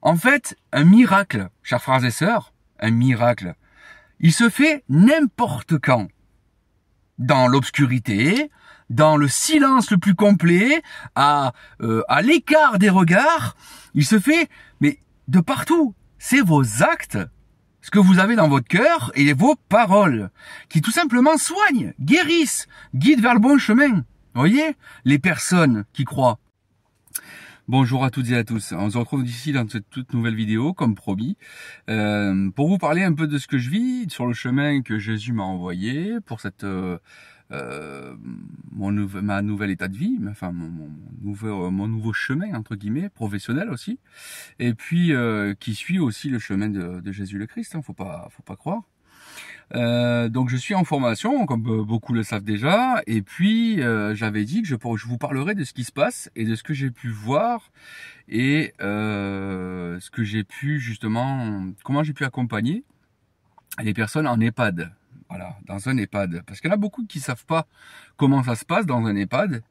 En fait, un miracle, chers frères et sœurs, un miracle, il se fait n'importe quand. Dans l'obscurité, dans le silence le plus complet, à l'écart des regards, il se fait, mais de partout. C'est vos actes, ce que vous avez dans votre cœur et vos paroles, qui tout simplement soignent, guérissent, guident vers le bon chemin. Vous voyez, les personnes qui croient. Bonjour à toutes et à tous, on se retrouve ici dans cette toute nouvelle vidéo, comme promis, pour vous parler un peu de ce que je vis, sur le chemin que Jésus m'a envoyé, pour cette ma nouvelle état de vie, enfin mon nouveau chemin, entre guillemets, professionnel aussi, et puis qui suit aussi le chemin de Jésus le Christ, hein, faut pas croire. Donc je suis en formation, comme beaucoup le savent déjà, et puis j'avais dit que je vous parlerai de ce qui se passe et de ce que j'ai pu voir et ce que j'ai pu justement, comment j'ai pu accompagner les personnes en EHPAD, voilà, dans un EHPAD, parce qu'il y en a beaucoup qui savent pas comment ça se passe dans un EHPAD.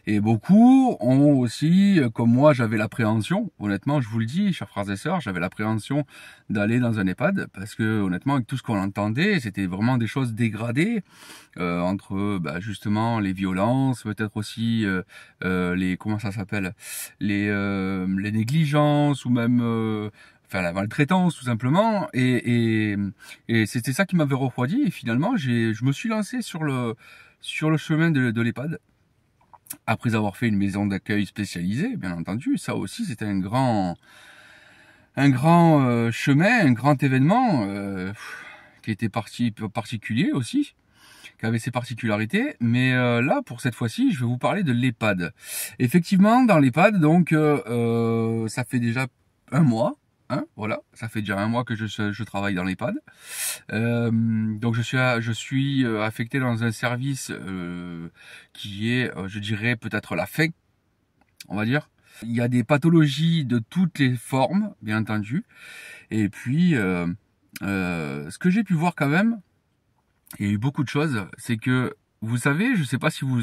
Et beaucoup ont aussi, comme moi, j'avais l'appréhension, honnêtement, je vous le dis, chers frères et sœurs, j'avais l'appréhension d'aller dans un EHPAD, parce que, honnêtement, avec tout ce qu'on entendait, c'était vraiment des choses dégradées, entre, justement, les violences, peut-être aussi, les, comment ça s'appelle, les négligences, ou même, enfin, la maltraitance, tout simplement, et c'était ça qui m'avait refroidi, et finalement, je me suis lancé sur le chemin de l'EHPAD. Après avoir fait une maison d'accueil spécialisée, bien entendu, ça aussi c'était un grand chemin, un grand événement qui était particulier aussi, qui avait ses particularités. Mais là, pour cette fois-ci, je vais vous parler de l'EHPAD. Effectivement, dans l'EHPAD, donc ça fait déjà un mois. Hein, voilà, ça fait déjà un mois que je travaille dans l'EHPAD. Donc je suis affecté dans un service qui est, je dirais, peut-être la fin, on va dire. Il y a des pathologies de toutes les formes, bien entendu. Et puis, ce que j'ai pu voir quand même, il y a eu beaucoup de choses, c'est que, vous savez, je ne sais pas si vous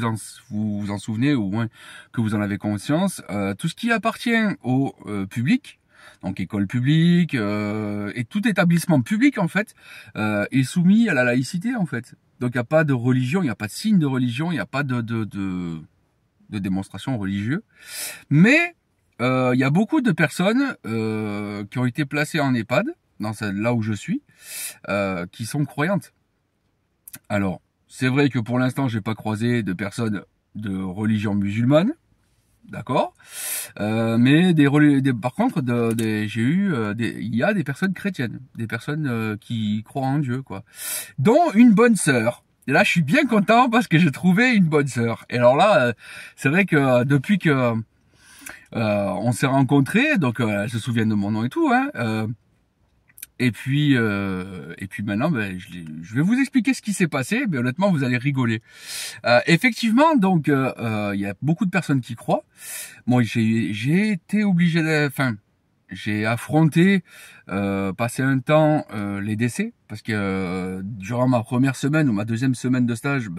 vous en souvenez, ou au moins que vous en avez conscience, tout ce qui appartient au public, donc école publique et tout établissement public en fait est soumis à la laïcité en fait. Donc il n'y a pas de religion, il n'y a pas de signe de religion, il n'y a pas de démonstration religieuse. Mais il y a beaucoup de personnes qui ont été placées en EHPAD, là où je suis, qui sont croyantes. Alors c'est vrai que pour l'instant j'ai pas croisé de personnes de religion musulmane. D'accord, mais par contre, j'ai eu, il y a des personnes chrétiennes, des personnes qui croient en Dieu, quoi, dont une bonne sœur. Et là, je suis bien content parce que j'ai trouvé une bonne sœur. Et alors là, c'est vrai que depuis que on s'est rencontrés, donc elle se souvient de mon nom et tout, hein. Et puis maintenant, je vais vous expliquer ce qui s'est passé. Mais honnêtement, vous allez rigoler. Effectivement, donc il y a beaucoup de personnes qui croient. Moi, j'ai été obligé j'ai affronté, passer un temps les décès, parce que durant ma première semaine ou ma deuxième semaine de stage,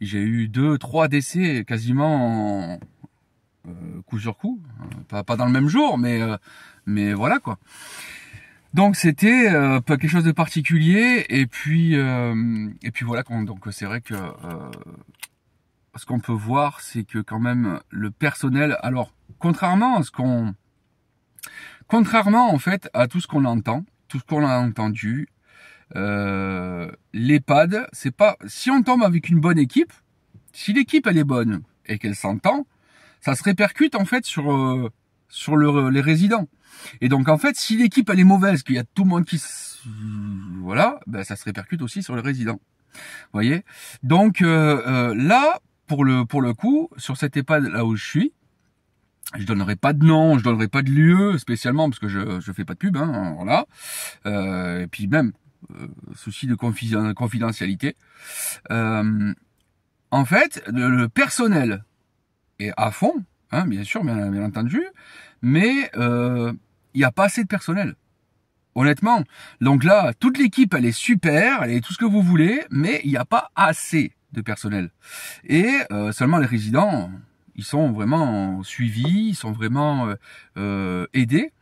j'ai eu 2-3 décès quasiment coup sur coup, pas dans le même jour, mais voilà quoi. Donc c'était quelque chose de particulier, et puis voilà. Donc c'est vrai que ce qu'on peut voir, c'est que quand même le personnel, alors contrairement en fait à tout ce qu'on entend, tout ce qu'on a entendu, l'EHPAD, c'est pas, si on tombe avec une bonne équipe, si l'équipe elle est bonne et qu'elle s'entend, ça se répercute en fait sur les résidents. Et donc en fait, si l'équipe elle est mauvaise, qu'il y a tout le monde qui voilà, ça se répercute aussi sur les résidents. Vous voyez. Donc là, pour le coup, sur cette EHPAD là où je suis, je donnerai pas de nom, je donnerai pas de lieu spécialement parce que je fais pas de pub, hein, voilà. Et puis même souci de confidentialité. En fait, le personnel est à fond, hein, bien sûr, bien entendu, mais il n'y a pas assez de personnel. Honnêtement. Donc là, toute l'équipe, elle est super, elle est tout ce que vous voulez, mais il n'y a pas assez de personnel. Et seulement les résidents, ils sont vraiment suivis, ils sont vraiment aidés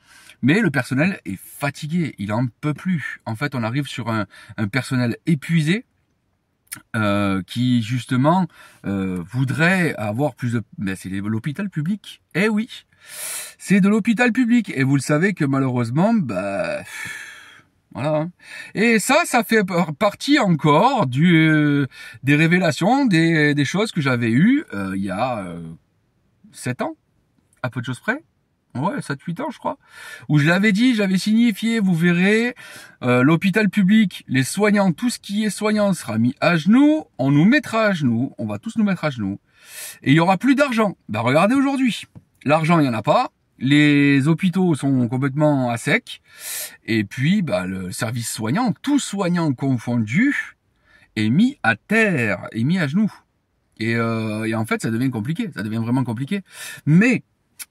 Mais le personnel est fatigué, il en peut plus. En fait, on arrive sur un personnel épuisé, qui justement voudrait avoir plus de... Ben, c'est l'hôpital public. Eh oui, c'est de l'hôpital public. Et vous le savez que malheureusement, bah... Voilà. Et ça fait partie encore des révélations, des choses que j'avais eues il y a 7 ans, à peu de choses près. Ouais, 7-8 ans, je crois. Où je l'avais dit, j'avais signifié, vous verrez, l'hôpital public, les soignants, tout ce qui est soignant sera mis à genoux, on nous mettra à genoux, on va tous nous mettre à genoux. Et il y aura plus d'argent. Bah, regardez aujourd'hui. L'argent, il y en a pas. Les hôpitaux sont complètement à sec. Et puis, bah, le service soignant, tout soignant confondu, est mis à terre, est mis à genoux. Et en fait, ça devient compliqué. Ça devient vraiment compliqué. Mais,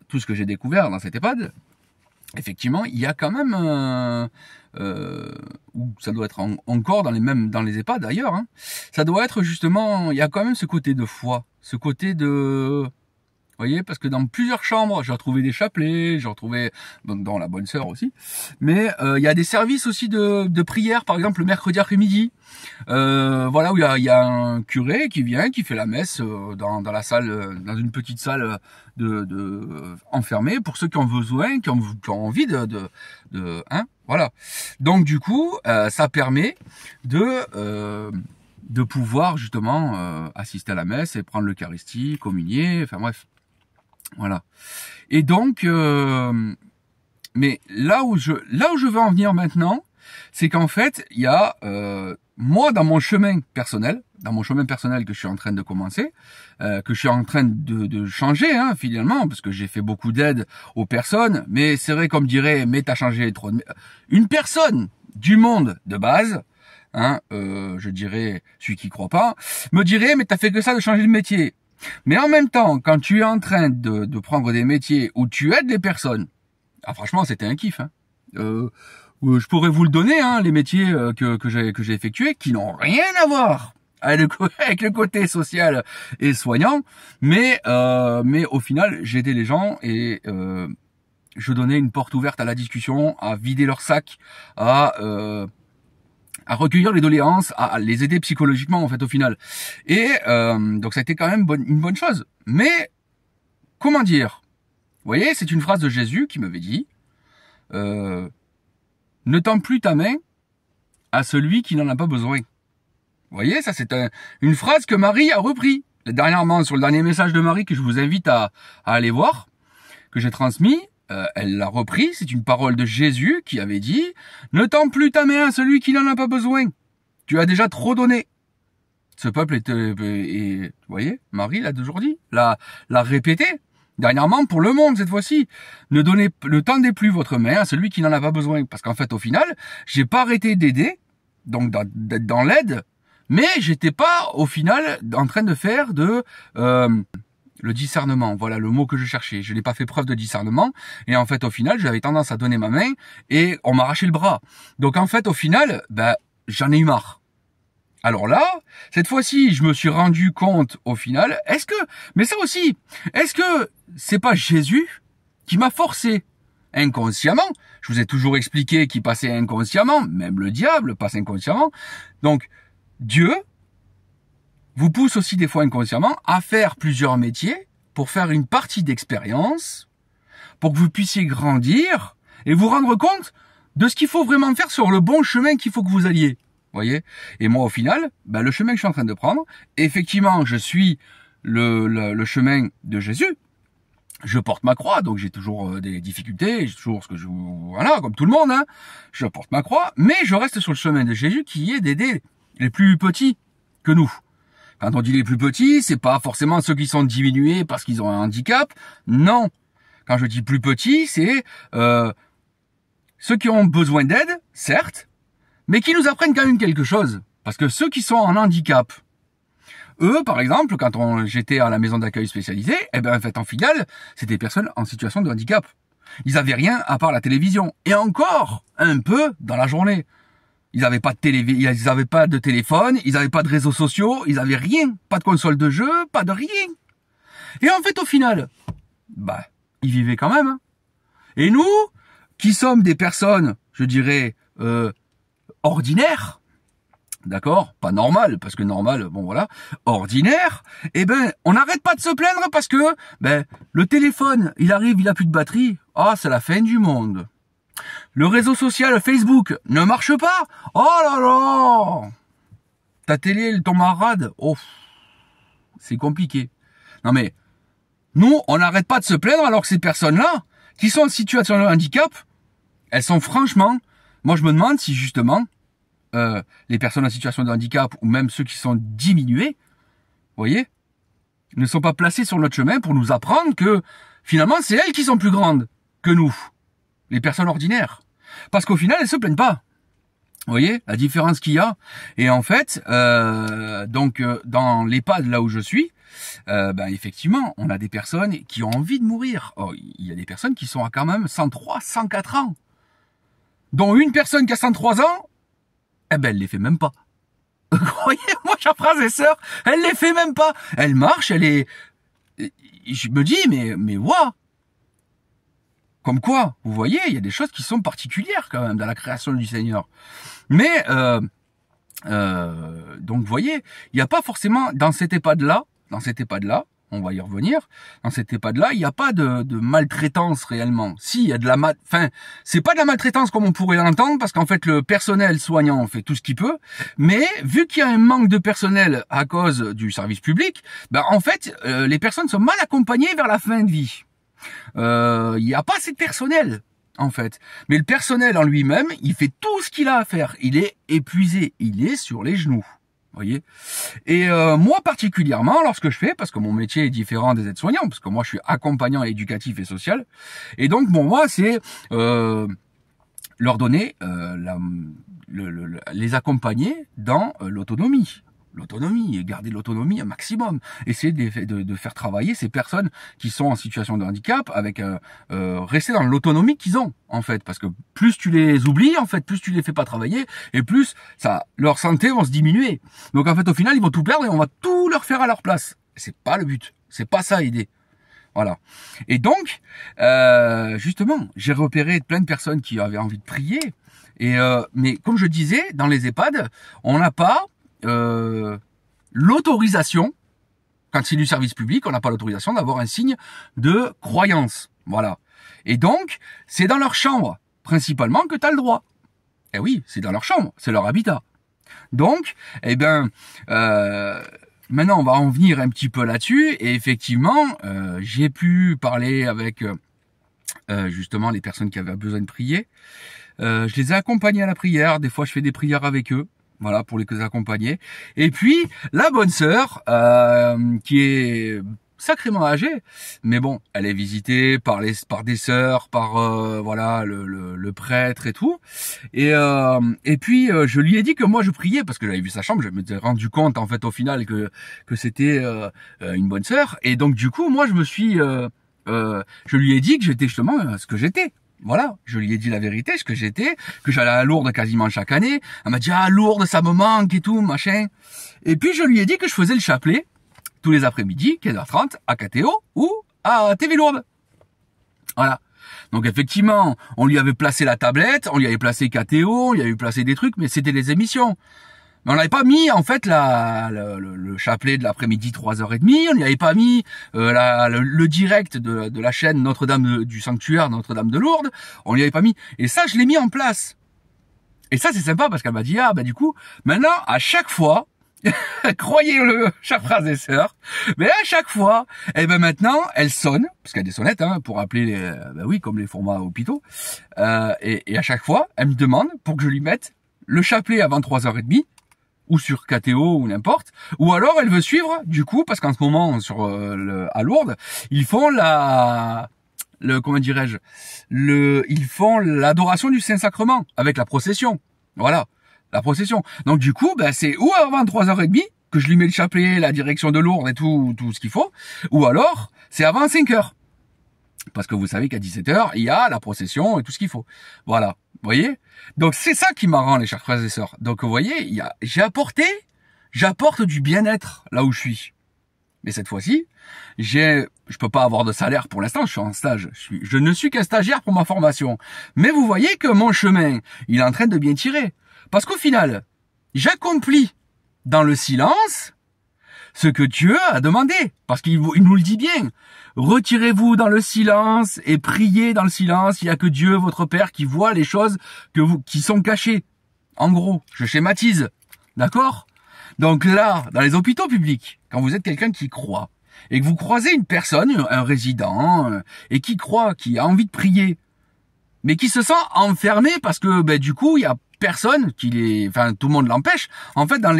tout ce que j'ai découvert dans cette EHPAD, effectivement, il y a quand même, ou ça doit être encore dans les EHPAD d'ailleurs, hein, ça doit être justement, il y a quand même ce côté de foi, ce côté de... Vous voyez, parce que dans plusieurs chambres, j'ai retrouvé des chapelets, j'ai retrouvé, dans la bonne sœur aussi, mais il y a des services aussi de prière, par exemple le mercredi après-midi, voilà, où il y a un curé qui vient, qui fait la messe dans la salle, dans une petite salle enfermée, pour ceux qui ont besoin, qui ont envie hein, voilà. Donc du coup, ça permet de pouvoir justement assister à la messe et prendre l'Eucharistie, communier, enfin bref. Voilà. Et donc, mais là où je veux en venir maintenant, c'est qu'en fait, il y a moi dans mon chemin personnel que je suis en train de commencer, que je suis en train de changer, hein, finalement, parce que j'ai fait beaucoup d'aide aux personnes. Mais c'est vrai, comme dirait, mais t'as changé trop. Une personne du monde de base, hein, je dirais celui qui croit pas, me dirait, mais t'as fait que ça de changer de métier. Mais en même temps, quand tu es en train de prendre des métiers où tu aides les personnes, ah franchement c'était un kiff. Hein. Je pourrais vous le donner, hein, les métiers que j'ai effectués, qui n'ont rien à voir avec le côté social et soignant, mais au final j'aidais les gens et je donnais une porte ouverte à la discussion, à vider leur sac, à recueillir les doléances, à les aider psychologiquement en fait au final. Et donc ça a été quand même une bonne chose. Mais comment dire? Vous voyez, c'est une phrase de Jésus qui m'avait dit ne tends plus ta main à celui qui n'en a pas besoin. Vous voyez, ça c'est une phrase que Marie a repris dernièrement sur le dernier message de Marie que je vous invite à aller voir, que j'ai transmis. Elle l'a repris, c'est une parole de Jésus qui avait dit « Ne tends plus ta main à celui qui n'en a pas besoin. Tu as déjà trop donné. » Ce peuple est vous voyez, Marie l'a toujours dit, l'a répété, dernièrement pour le monde cette fois-ci. Ne tendez plus votre main à celui qui n'en a pas besoin. Parce qu'en fait, au final, j'ai pas arrêté d'aider, donc d'être dans l'aide, mais j'étais pas, au final, en train de faire le discernement, voilà le mot que je cherchais. Je n'ai pas fait preuve de discernement. Et en fait, au final, j'avais tendance à donner ma main et on m'a arraché le bras. Donc en fait, au final, j'en ai eu marre. Alors là, cette fois-ci, je me suis rendu compte au final, mais ça aussi, est-ce que c'est pas Jésus qui m'a forcé inconsciemment? Je vous ai toujours expliqué qu'il passait inconsciemment, même le diable passe inconsciemment. Donc, Dieu vous pousse aussi des fois inconsciemment à faire plusieurs métiers pour faire une partie d'expérience, pour que vous puissiez grandir et vous rendre compte de ce qu'il faut vraiment faire sur le bon chemin qu'il faut que vous alliez. Voyez? Et moi, au final, le chemin que je suis en train de prendre, effectivement, je suis le chemin de Jésus. Je porte ma croix, donc j'ai toujours des difficultés, j'ai toujours voilà, comme tout le monde, hein. Je porte ma croix, mais je reste sur le chemin de Jésus qui est d'aider les plus petits que nous. Quand on dit les plus petits, c'est pas forcément ceux qui sont diminués parce qu'ils ont un handicap. Non. Quand je dis plus petits, c'est ceux qui ont besoin d'aide, certes, mais qui nous apprennent quand même quelque chose. Parce que ceux qui sont en handicap, eux, par exemple, quand j'étais à la maison d'accueil spécialisée, en fait, en filiale, c'était des personnes en situation de handicap. Ils avaient rien à part la télévision. Et encore, un peu dans la journée. Ils n'avaient pas de ils n'avaient pas de téléphone, ils n'avaient pas de réseaux sociaux, ils n'avaient rien, pas de console de jeu, pas de rien. Et en fait, au final, ils vivaient quand même. Hein. Et nous, qui sommes des personnes, je dirais, ordinaires, d'accord, pas normal, parce que normal, bon voilà, ordinaire, eh ben, on n'arrête pas de se plaindre parce que, ben, le téléphone, il arrive, il a plus de batterie, ah, c'est la fin du monde. Le réseau social Facebook ne marche pas, oh là là, ta télé, elle tombe en rade, oh, c'est compliqué. Non mais, nous, on n'arrête pas de se plaindre alors que ces personnes-là, qui sont en situation de handicap, elles sont franchement, moi je me demande si justement, les personnes en situation de handicap ou même ceux qui sont diminués, vous voyez, ne sont pas placés sur notre chemin pour nous apprendre que finalement c'est elles qui sont plus grandes que nous, les personnes ordinaires. Parce qu'au final, elles se plaignent pas. Vous voyez la différence qu'il y a. Et en fait, dans l'EHPAD là où je suis, ben effectivement, on a des personnes qui ont envie de mourir. Oh, il y a des personnes qui sont à quand même 103, 104 ans. Dont une personne qui a 103 ans, eh ben elle les fait même pas. Croyez-moi, chers frères et sœurs, elle les fait même pas. Elle marche, elle est... Je me dis, mais waouh. Comme quoi, vous voyez, il y a des choses qui sont particulières quand même dans la création du Seigneur. Mais, donc vous voyez, il n'y a pas forcément, dans cet EHPAD-là, on va y revenir, dans cet EHPAD-là, il n'y a pas de maltraitance réellement. Si, il y a de la c'est pas de la maltraitance comme on pourrait l'entendre, parce qu'en fait, le personnel soignant fait tout ce qu'il peut, mais vu qu'il y a un manque de personnel à cause du service public, ben en fait, les personnes sont mal accompagnées vers la fin de vie. Il n'y a pas assez de personnel, en fait. Mais le personnel en lui-même, il fait tout ce qu'il a à faire. Il est épuisé, il est sur les genoux. Voyez. Et moi particulièrement, lorsque je fais, parce que mon métier est différent des aides-soignants, parce que moi je suis accompagnant éducatif et social, et donc bon moi c'est leur donner les accompagner dans l'autonomie. L'autonomie, garder l'autonomie un maximum, essayer de faire travailler ces personnes qui sont en situation de handicap avec rester dans l'autonomie qu'ils ont en fait, parce que plus tu les oublies en fait, plus tu les fais pas travailler et plus leur santé va se diminuer. Donc en fait au final ils vont tout perdre et on va tout leur faire à leur place. C'est pas le but, c'est pas ça l'idée. Voilà. Et donc justement j'ai repéré plein de personnes qui avaient envie de prier et mais comme je disais dans les EHPAD on n'a pas l'autorisation, quand c'est du service public, on n'a pas l'autorisation d'avoir un signe de croyance. Voilà. Et donc, c'est dans leur chambre, principalement, que tu as le droit. Eh oui, c'est dans leur chambre, c'est leur habitat. Donc, eh ben, maintenant, on va en venir un petit peu là-dessus. Et effectivement, j'ai pu parler avec, justement, les personnes qui avaient besoin de prier. Je les ai accompagnés à la prière. Des fois, je fais des prières avec eux. Voilà, pour les accompagner. Et puis, la bonne sœur, qui est sacrément âgée, mais bon, elle est visitée par des sœurs, par voilà le prêtre et tout. Et puis, je lui ai dit que moi je priais, parce que j'avais vu sa chambre, je m'étais rendu compte en fait au final que c'était une bonne sœur. Et donc du coup, moi je me suis, je lui ai dit que j'étais justement ce que j'étais. Voilà, je lui ai dit la vérité, ce que j'étais, que j'allais à Lourdes quasiment chaque année. Elle m'a dit, ah, Lourdes, ça me manque et tout, machin. Et puis, je lui ai dit que je faisais le chapelet tous les après-midi, 15h30, à KTO ou à TV Lourdes. Voilà. Donc, effectivement, on lui avait placé la tablette, on lui avait placé KTO, on lui avait placé des trucs, mais c'était des émissions. Mais on n'avait pas mis, en fait, le chapelet de l'après-midi 3h30, on n'y avait pas mis le direct de la chaîne Notre-Dame du Sanctuaire, Notre-Dame de Lourdes, on n'y avait pas mis. Et ça, je l'ai mis en place. Et ça, c'est sympa, parce qu'elle m'a dit, ah, bah du coup, maintenant, à chaque fois, croyez-le, chers frères et sœurs, mais à chaque fois, eh ben maintenant, elle sonne, parce qu'il y a des sonnettes, hein, pour appeler ben oui, comme les formats hôpitaux, et à chaque fois, elle me demande pour que je lui mette le chapelet avant 3h30, ou sur KTO ou n'importe, ou alors elle veut suivre du coup parce qu'en ce moment à Lourdes ils font comment dirais-je, ils font l'adoration du Saint-Sacrement avec la procession. Voilà, la procession. Donc du coup ben c'est ou avant 3h30 que je lui mets le chapelet, la direction de Lourdes et tout ce qu'il faut, ou alors c'est avant 5h. Parce que vous savez qu'à 17h, il y a la procession et tout ce qu'il faut. Voilà. Vous voyez? Donc, c'est ça qui m'arrange, les chers frères et sœurs. Donc, vous voyez, j'apporte du bien-être là où je suis. Mais cette fois-ci, je peux pas avoir de salaire pour l'instant, je suis en stage. Je ne suis qu'un stagiaire pour ma formation. Mais vous voyez que mon chemin, il est en train de bien tirer. Parce qu'au final, j'accomplis dans le silence ce que Dieu a demandé. Parce qu'il nous le dit bien. Retirez-vous dans le silence et priez dans le silence. Il n'y a que Dieu, votre Père, qui voit les choses qui sont cachées. En gros, je schématise. D'accord ? Donc là, dans les hôpitaux publics, quand vous êtes quelqu'un qui croit, et que vous croisez une personne, un résident, et qui croit, qui a envie de prier, mais qui se sent enfermé parce que du coup, il y a personne tout le monde l'empêche, en fait, dans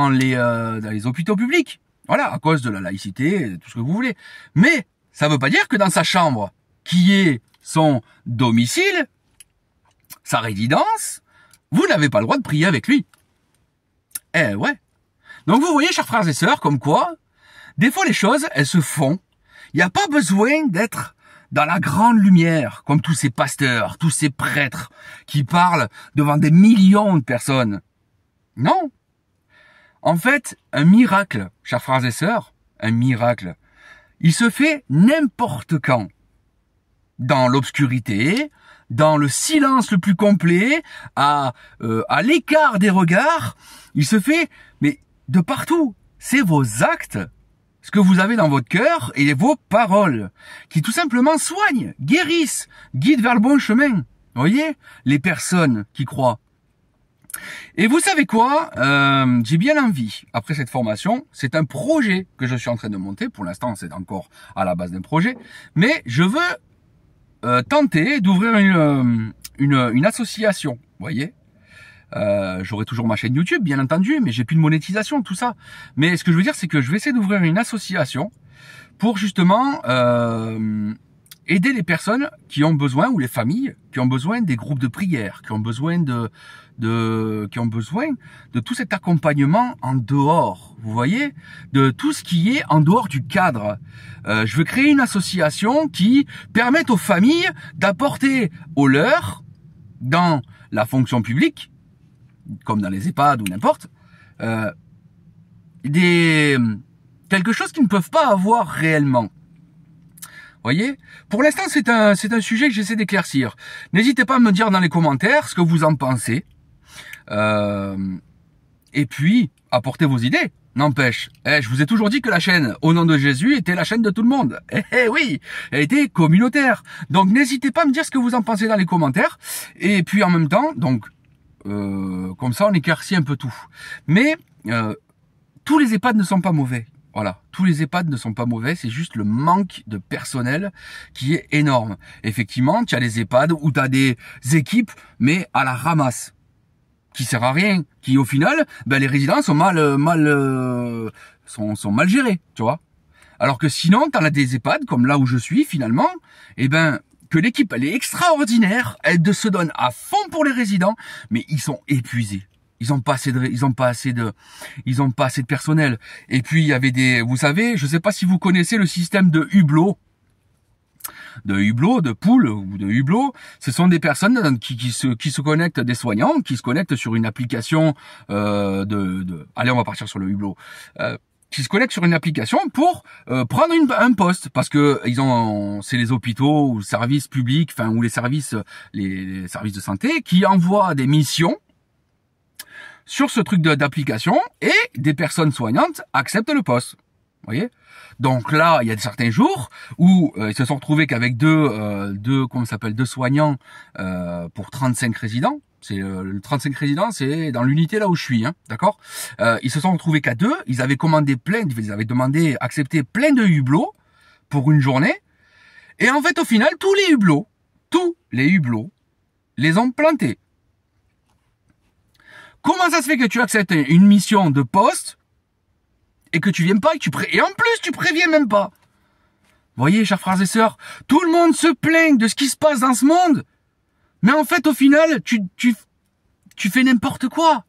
les hôpitaux publics. Voilà, à cause de la laïcité, tout ce que vous voulez. Mais ça veut pas dire que dans sa chambre, qui est son domicile, sa résidence, vous n'avez pas le droit de prier avec lui. Eh ouais. Donc vous voyez, chers frères et sœurs, comme quoi, des fois les choses, elles se font. Il n'y a pas besoin d'être dans la grande lumière, comme tous ces pasteurs, tous ces prêtres qui parlent devant des millions de personnes. Non. En fait, un miracle, chers frères et sœurs, un miracle, il se fait n'importe quand. Dans l'obscurité, dans le silence le plus complet, à l'écart des regards, il se fait, mais de partout. C'est vos actes, ce que vous avez dans votre cœur et vos paroles, qui tout simplement soignent, guérissent, guident vers le bon chemin. Vous voyez, les personnes qui croient. Et vous savez quoi, j'ai bien envie, après cette formation, c'est un projet que je suis en train de monter, pour l'instant c'est encore à la base d'un projet, mais je veux tenter d'ouvrir une association, vous voyez. J'aurai toujours ma chaîne YouTube, bien entendu, mais j'ai plus de monétisation, tout ça. Mais ce que je veux dire, c'est que je vais essayer d'ouvrir une association pour justement aider les personnes qui ont besoin, ou les familles qui ont besoin des groupes de prière, qui ont besoin de tout cet accompagnement en dehors, vous voyez, de tout ce qui est en dehors du cadre. Je veux créer une association qui permette aux familles d'apporter aux leurs, dans la fonction publique, comme dans les EHPAD ou n'importe, quelque chose qu'ils ne peuvent pas avoir réellement. Voyez, pour l'instant, c'est un sujet que j'essaie d'éclaircir. N'hésitez pas à me dire dans les commentaires ce que vous en pensez. Et puis, apportez vos idées. N'empêche, je vous ai toujours dit que la chaîne Au nom de Jésus était la chaîne de tout le monde. Oui, elle était communautaire. Donc, n'hésitez pas à me dire ce que vous en pensez dans les commentaires. Et puis, en même temps, donc, comme ça, on éclaircit un peu tout. Mais, tous les EHPAD ne sont pas mauvais. Voilà, tous les EHPAD ne sont pas mauvais, c'est juste le manque de personnel qui est énorme. Effectivement, tu as des EHPAD où tu as des équipes, mais à la ramasse, qui sert à rien, qui au final, les résidents sont sont mal gérés, tu vois. Alors que sinon, tu en as des EHPAD, comme là où je suis finalement, que l'équipe, elle est extraordinaire, elle se donne à fond pour les résidents, mais ils sont épuisés. Ils ont pas assez de personnel. Et puis il y avait vous savez, je sais pas si vous connaissez le système de hublot, de poule ou de hublot. Ce sont des personnes qui se connectent, des soignants qui se connectent sur une application allez, on va partir sur le hublot. Qui se connectent sur une application pour prendre un poste, parce que c'est les hôpitaux ou services publics, ou les services de santé qui envoient des missions sur ce truc d'application, et des personnes soignantes acceptent le poste. Vous voyez? Donc là, il y a certains jours où ils se sont retrouvés qu'avec deux soignants pour 35 résidents. C'est le 35 résidents, c'est dans l'unité là où je suis, d'accord? Ils se sont retrouvés qu'à deux. Ils avaient accepté plein de hublots pour une journée. Et en fait, au final, tous les hublots les ont plantés. Comment ça se fait que tu acceptes une mission de poste et que tu viens pas et en plus tu préviens même pas? Voyez, chers frères et sœurs, tout le monde se plaint de ce qui se passe dans ce monde, mais en fait au final tu fais n'importe quoi.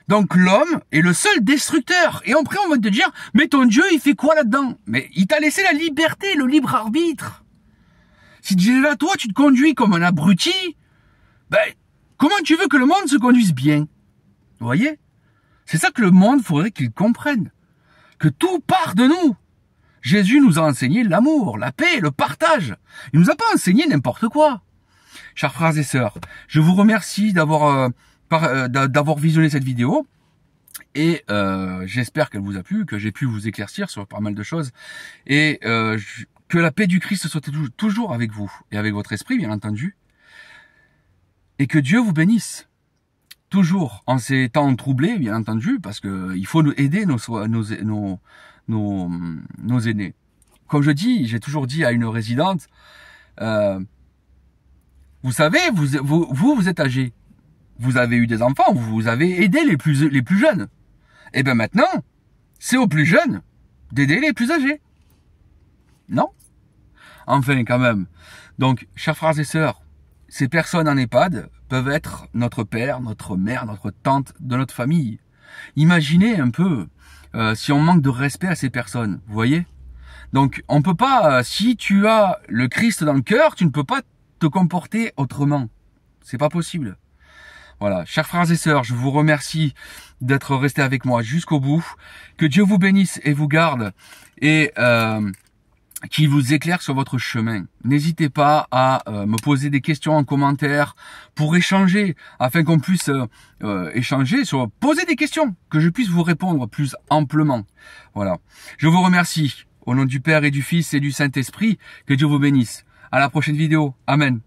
Donc l'homme est le seul destructeur, et après on va te dire mais ton Dieu il fait quoi là-dedans? Mais il t'a laissé la liberté, le libre arbitre. Si déjà toi tu te conduis comme un abruti, comment tu veux que le monde se conduise bien? Vous voyez? C'est ça que le monde faudrait qu'il comprenne. que tout part de nous. Jésus nous a enseigné l'amour, la paix, le partage. Il nous a pas enseigné n'importe quoi. Chers frères et sœurs, je vous remercie d'avoir visionné cette vidéo. Et j'espère qu'elle vous a plu, que j'ai pu vous éclaircir sur pas mal de choses. Et que la paix du Christ soit toujours avec vous et avec votre esprit, bien entendu. Et que Dieu vous bénisse. Toujours en ces temps troublés, bien entendu, parce que il faut nous aider nos aînés. Comme je dis, j'ai toujours dit à une résidente, vous savez, vous êtes âgé, vous avez eu des enfants, vous avez aidé les plus jeunes. Et bien maintenant, c'est aux plus jeunes d'aider les plus âgés. Non? Enfin, quand même. Donc, chers frères et sœurs, ces personnes en EHPAD peuvent être notre père, notre mère, notre tante de notre famille. Imaginez un peu si on manque de respect à ces personnes, vous voyez? Donc, on peut pas, si tu as le Christ dans le cœur, tu ne peux pas te comporter autrement. C'est pas possible. Voilà, chers frères et sœurs, je vous remercie d'être restés avec moi jusqu'au bout. Que Dieu vous bénisse et vous garde et qu'il vous éclaire sur votre chemin. N'hésitez pas à me poser des questions en commentaire pour échanger, afin qu'on puisse échanger poser des questions, que je puisse vous répondre plus amplement. Voilà. Je vous remercie. Au nom du Père et du Fils et du Saint-Esprit, que Dieu vous bénisse. À la prochaine vidéo. Amen.